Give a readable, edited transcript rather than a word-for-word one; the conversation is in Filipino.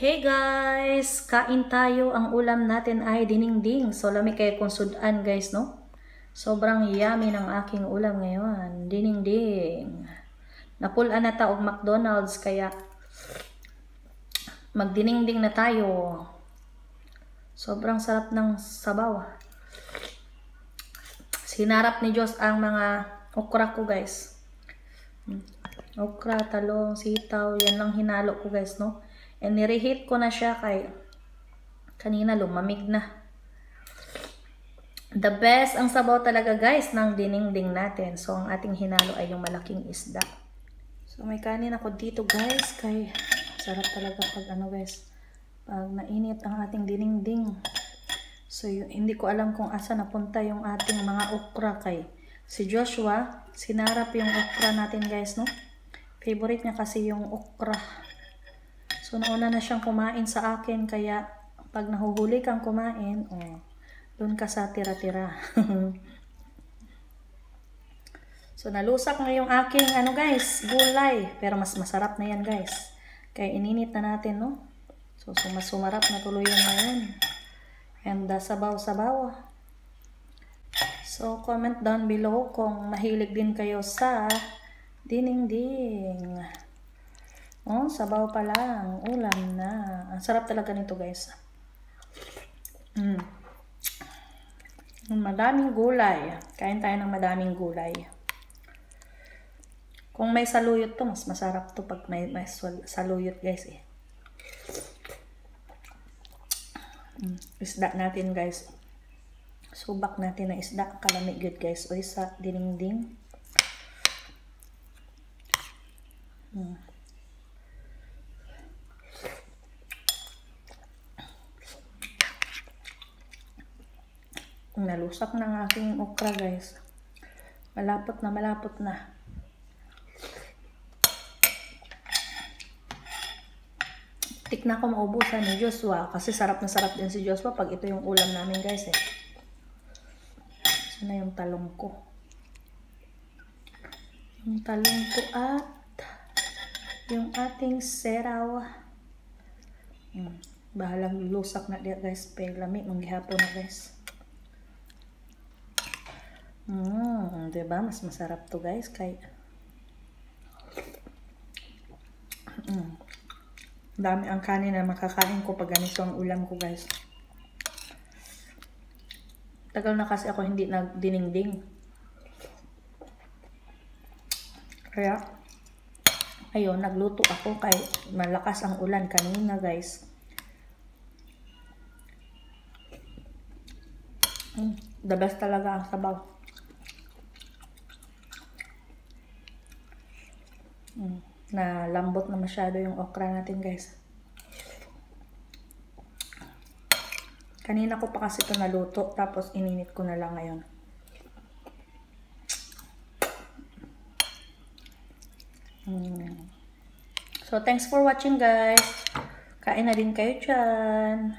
Hey guys! Kain tayo. Ang ulam natin ay dinengdeng. So, lami kayo kung sudan guys, no? Sobrang yummy ng aking ulam ngayon. Dinengdeng. Napulaan na ta og McDonald's, kaya magdinengdeng na tayo. Sobrang sarap ng sabaw. Sinarap ni Diyos ang mga okra ko guys. Okra, talong, sitaw, yan lang hinalo ko guys, no? And nireheat ko na siya kay kanina lumamig na. The best ang sabaw talaga guys ng dinengdeng natin. So ang ating hinalo ay yung malaking isda. So may kanin ako dito guys, kay sarap talaga pag guys, pag nainit ang ating dinengdeng. So hindi ko alam kung asa napunta yung ating mga okra, kay si Joshua sinarap yung okra natin guys, no? Favorite niya kasi yung okra. So, nauna na siyang kumain sa akin, kaya pag nahuhuli kang kumain, doon ka sa tira-tira. So, nalusak na yung aking, guys, gulay. Pero mas masarap na yan, guys. Kaya ininit na natin, no? So, mas sumarap na tuloy yun ngayon. And sabaw-sabaw. So, comment down below kung mahilig din kayo sa dinengdeng. Sabaw pa lang, ulam na. Ang sarap talaga nito guys. Madaming gulay. Kain tayo ng madaming gulay. Kung may saluyot to, mas masarap to pag may saluyot guys eh. Isda natin guys. Subak natin na isda. Kalamig good guys. O sa dinengdeng. Nalusak na ang aking okra guys. Malapot na, malapot na. Tik na ako maubusan ni Joshua kasi sarap na sarap din si Joshua pag ito yung ulam namin guys eh. Sana yung talong ko. Yung talong ko at yung ating seraw. Bahalang lusak na diya guys. Paglamig ng gihapon na guys. Diba? Mas masarap to guys. Kay dami ang kanin na makakain ko pag ganito ang ulam ko guys. Tagal na kasi ako hindi nagdinengdeng. Kaya ayun, nagluto ako kay malakas ang ulan kanina guys. The best talaga ang sabaw. Na lambot na masyado yung okra natin guys. Kanina ko pa kasi ito naluto, tapos ininit ko na lang ngayon. So thanks for watching guys. Kain na din kayo dyan.